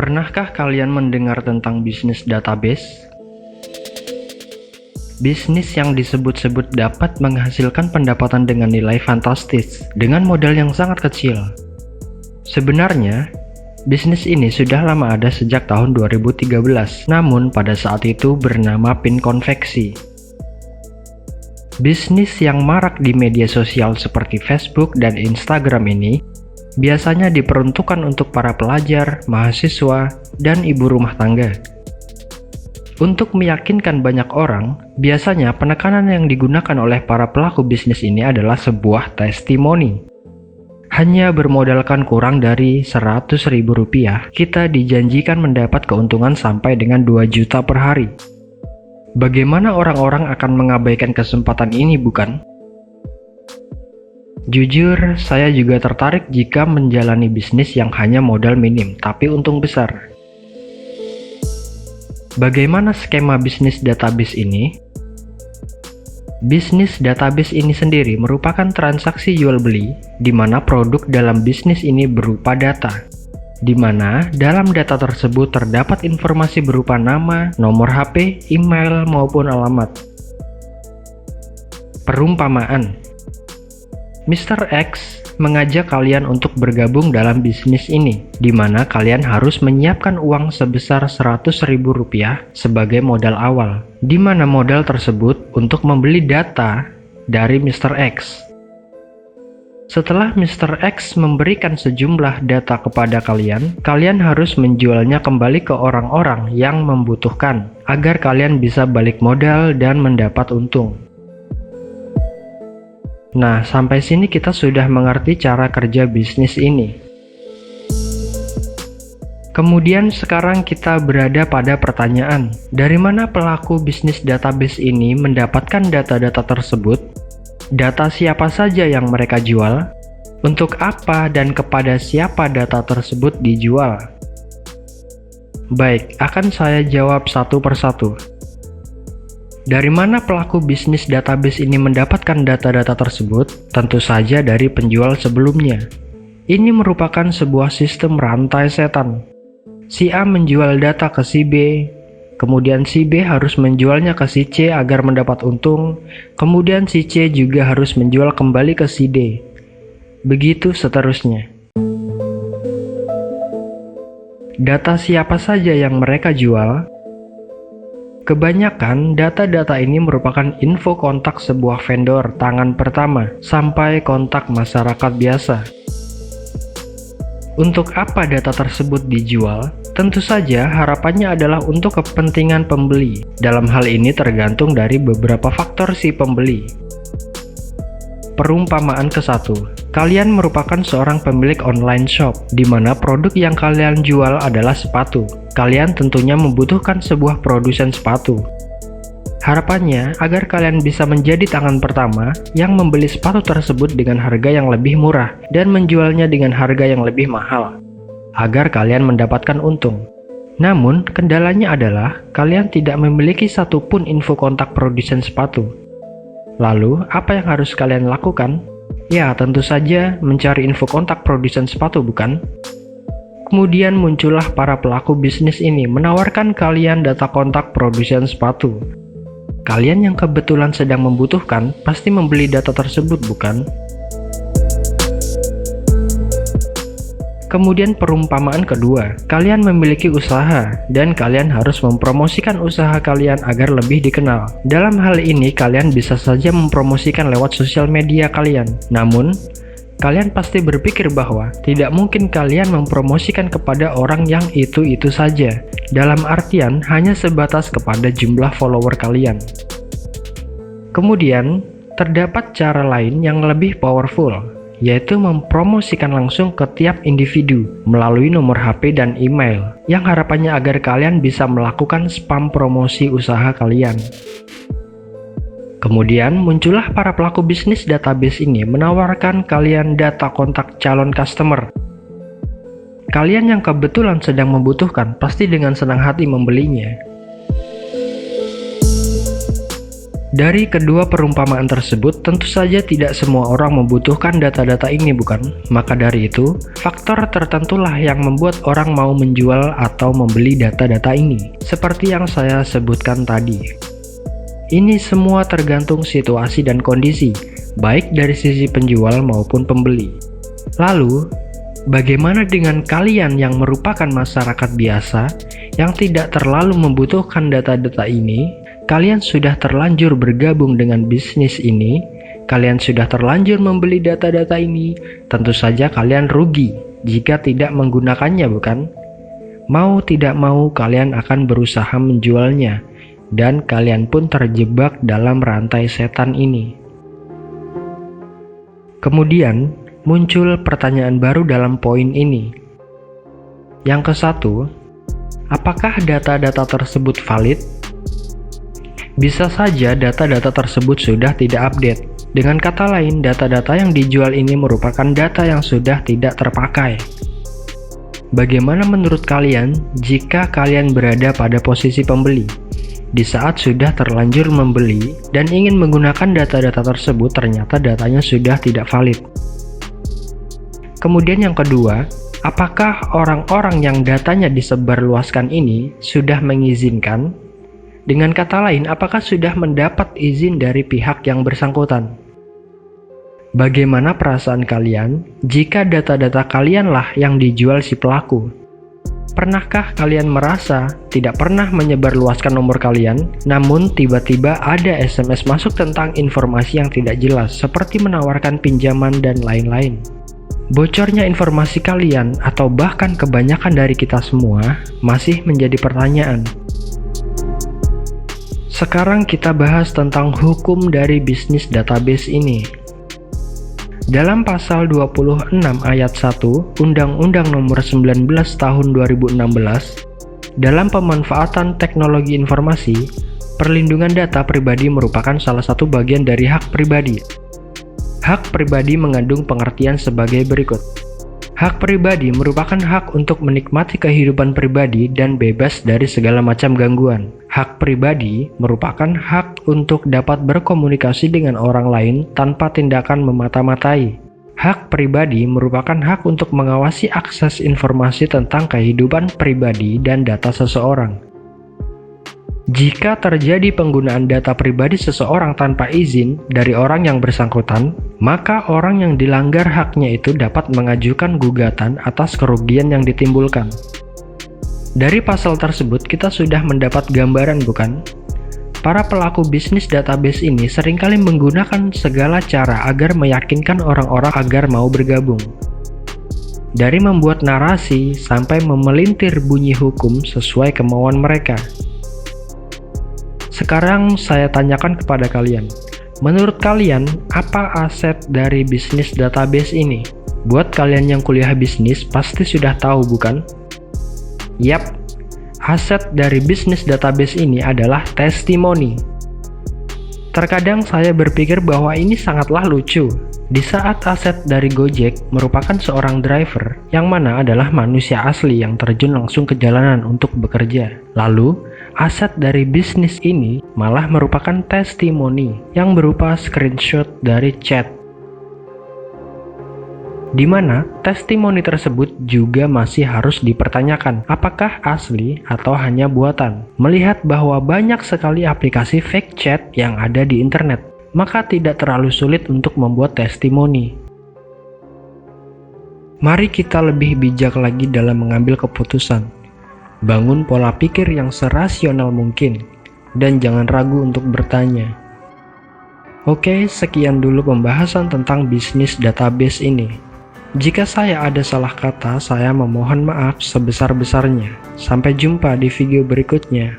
Pernahkah kalian mendengar tentang bisnis database? Bisnis yang disebut-sebut dapat menghasilkan pendapatan dengan nilai fantastis, dengan modal yang sangat kecil. Sebenarnya, bisnis ini sudah lama ada sejak tahun 2013, namun pada saat itu bernama Pin Konveksi. Bisnis yang marak di media sosial seperti Facebook dan Instagram ini biasanya diperuntukkan untuk para pelajar, mahasiswa, dan ibu rumah tangga. Untuk meyakinkan banyak orang, biasanya penekanan yang digunakan oleh para pelaku bisnis ini adalah sebuah testimoni. Hanya bermodalkan kurang dari Rp100.000, kita dijanjikan mendapat keuntungan sampai dengan 2 juta per hari. Bagaimana orang-orang akan mengabaikan kesempatan ini, bukan? Jujur, saya juga tertarik jika menjalani bisnis yang hanya modal minim, tapi untung besar. Bagaimana skema bisnis database ini? Bisnis database ini sendiri merupakan transaksi jual-beli, di mana produk dalam bisnis ini berupa data, di mana dalam data tersebut terdapat informasi berupa nama, nomor HP, email, maupun alamat. Perumpamaan: Mr. X mengajak kalian untuk bergabung dalam bisnis ini, di mana kalian harus menyiapkan uang sebesar Rp100.000 sebagai modal awal, di mana modal tersebut untuk membeli data dari Mr. X. Setelah Mr. X memberikan sejumlah data kepada kalian, kalian harus menjualnya kembali ke orang-orang yang membutuhkan, agar kalian bisa balik modal dan mendapat untung. Nah, sampai sini kita sudah mengerti cara kerja bisnis ini. Kemudian sekarang kita berada pada pertanyaan, dari mana pelaku bisnis database ini mendapatkan data-data tersebut? Data siapa saja yang mereka jual? Untuk apa dan kepada siapa data tersebut dijual? Baik, akan saya jawab satu persatu. Dari mana pelaku bisnis database ini mendapatkan data-data tersebut? Tentu saja dari penjual sebelumnya. Ini merupakan sebuah sistem rantai setan. Si A menjual data ke si B, kemudian si B harus menjualnya ke si C agar mendapat untung, kemudian si C juga harus menjual kembali ke si D. Begitu seterusnya. Data siapa saja yang mereka jual? Kebanyakan data-data ini merupakan info kontak sebuah vendor tangan pertama sampai kontak masyarakat biasa. Untuk apa data tersebut dijual? Tentu saja harapannya adalah untuk kepentingan pembeli. Dalam hal ini tergantung dari beberapa faktor si pembeli. Perumpamaan ke-1. Kalian merupakan seorang pemilik online shop, di mana produk yang kalian jual adalah sepatu. Kalian tentunya membutuhkan sebuah produsen sepatu. Harapannya agar kalian bisa menjadi tangan pertama yang membeli sepatu tersebut dengan harga yang lebih murah dan menjualnya dengan harga yang lebih mahal, agar kalian mendapatkan untung. Namun, kendalanya adalah kalian tidak memiliki satupun info kontak produsen sepatu. Lalu, apa yang harus kalian lakukan? Ya, tentu saja mencari info kontak produsen sepatu, bukan? Kemudian muncullah para pelaku bisnis ini menawarkan kalian data kontak produsen sepatu. Kalian yang kebetulan sedang membutuhkan pasti membeli data tersebut, bukan? Kemudian perumpamaan kedua, kalian memiliki usaha dan kalian harus mempromosikan usaha kalian agar lebih dikenal. Dalam hal ini kalian bisa saja mempromosikan lewat sosial media kalian. Namun, kalian pasti berpikir bahwa tidak mungkin kalian mempromosikan kepada orang yang itu-itu saja. Dalam artian hanya sebatas kepada jumlah follower kalian. Kemudian, terdapat cara lain yang lebih powerful, yaitu mempromosikan langsung ke tiap individu melalui nomor HP dan email, yang harapannya agar kalian bisa melakukan spam promosi usaha kalian. Kemudian muncullah para pelaku bisnis database ini menawarkan kalian data kontak calon customer. Kalian yang kebetulan sedang membutuhkan pasti dengan senang hati membelinya. Dari kedua perumpamaan tersebut, tentu saja tidak semua orang membutuhkan data-data ini, bukan? Maka dari itu, faktor tertentulah yang membuat orang mau menjual atau membeli data-data ini, seperti yang saya sebutkan tadi. Ini semua tergantung situasi dan kondisi, baik dari sisi penjual maupun pembeli. Lalu, bagaimana dengan kalian yang merupakan masyarakat biasa yang tidak terlalu membutuhkan data-data ini? Kalian sudah terlanjur bergabung dengan bisnis ini, kalian sudah terlanjur membeli data-data ini, tentu saja kalian rugi jika tidak menggunakannya, bukan? Mau tidak mau kalian akan berusaha menjualnya, dan kalian pun terjebak dalam rantai setan ini. Kemudian, muncul pertanyaan baru dalam poin ini. Yang ke-1, apakah data-data tersebut valid? Bisa saja data-data tersebut sudah tidak update. Dengan kata lain, data-data yang dijual ini merupakan data yang sudah tidak terpakai. Bagaimana menurut kalian jika kalian berada pada posisi pembeli? Di saat sudah terlanjur membeli dan ingin menggunakan data-data tersebut, ternyata datanya sudah tidak valid. Kemudian yang kedua, apakah orang-orang yang datanya disebarluaskan ini sudah mengizinkan? Dengan kata lain, apakah sudah mendapat izin dari pihak yang bersangkutan? Bagaimana perasaan kalian jika data-data kalianlah yang dijual si pelaku? Pernahkah kalian merasa tidak pernah menyebarluaskan nomor kalian, namun tiba-tiba ada SMS masuk tentang informasi yang tidak jelas, seperti menawarkan pinjaman dan lain-lain? Bocornya informasi kalian, atau bahkan kebanyakan dari kita semua, masih menjadi pertanyaan. Sekarang kita bahas tentang hukum dari bisnis database ini. Dalam pasal 26 ayat 1 Undang-Undang Nomor 19 Tahun 2016, dalam pemanfaatan teknologi informasi, perlindungan data pribadi merupakan salah satu bagian dari hak pribadi. Hak pribadi mengandung pengertian sebagai berikut. Hak pribadi merupakan hak untuk menikmati kehidupan pribadi dan bebas dari segala macam gangguan. Hak pribadi merupakan hak untuk dapat berkomunikasi dengan orang lain tanpa tindakan memata-matai. Hak pribadi merupakan hak untuk mengawasi akses informasi tentang kehidupan pribadi dan data seseorang. Jika terjadi penggunaan data pribadi seseorang tanpa izin dari orang yang bersangkutan, maka orang yang dilanggar haknya itu dapat mengajukan gugatan atas kerugian yang ditimbulkan. Dari pasal tersebut kita sudah mendapat gambaran, bukan? Para pelaku bisnis database ini seringkali menggunakan segala cara agar meyakinkan orang-orang agar mau bergabung. Dari membuat narasi sampai memelintir bunyi hukum sesuai kemauan mereka. Sekarang saya tanyakan kepada kalian, menurut kalian apa aset dari bisnis database ini? Buat kalian yang kuliah bisnis pasti sudah tahu, bukan? Yap, aset dari bisnis database ini adalah testimoni. Terkadang saya berpikir bahwa ini sangatlah lucu. Di saat aset dari Gojek merupakan seorang driver, yang mana adalah manusia asli yang terjun langsung ke jalanan untuk bekerja. Lalu, aset dari bisnis ini malah merupakan testimoni yang berupa screenshot dari chat, di mana testimoni tersebut juga masih harus dipertanyakan apakah asli atau hanya buatan. Melihat bahwa banyak sekali aplikasi fake chat yang ada di internet, maka tidak terlalu sulit untuk membuat testimoni. Mari kita lebih bijak lagi dalam mengambil keputusan. Bangun pola pikir yang serasional mungkin, dan jangan ragu untuk bertanya. Oke, sekian dulu pembahasan tentang bisnis database ini. Jika saya ada salah kata, saya memohon maaf sebesar-besarnya. Sampai jumpa di video berikutnya.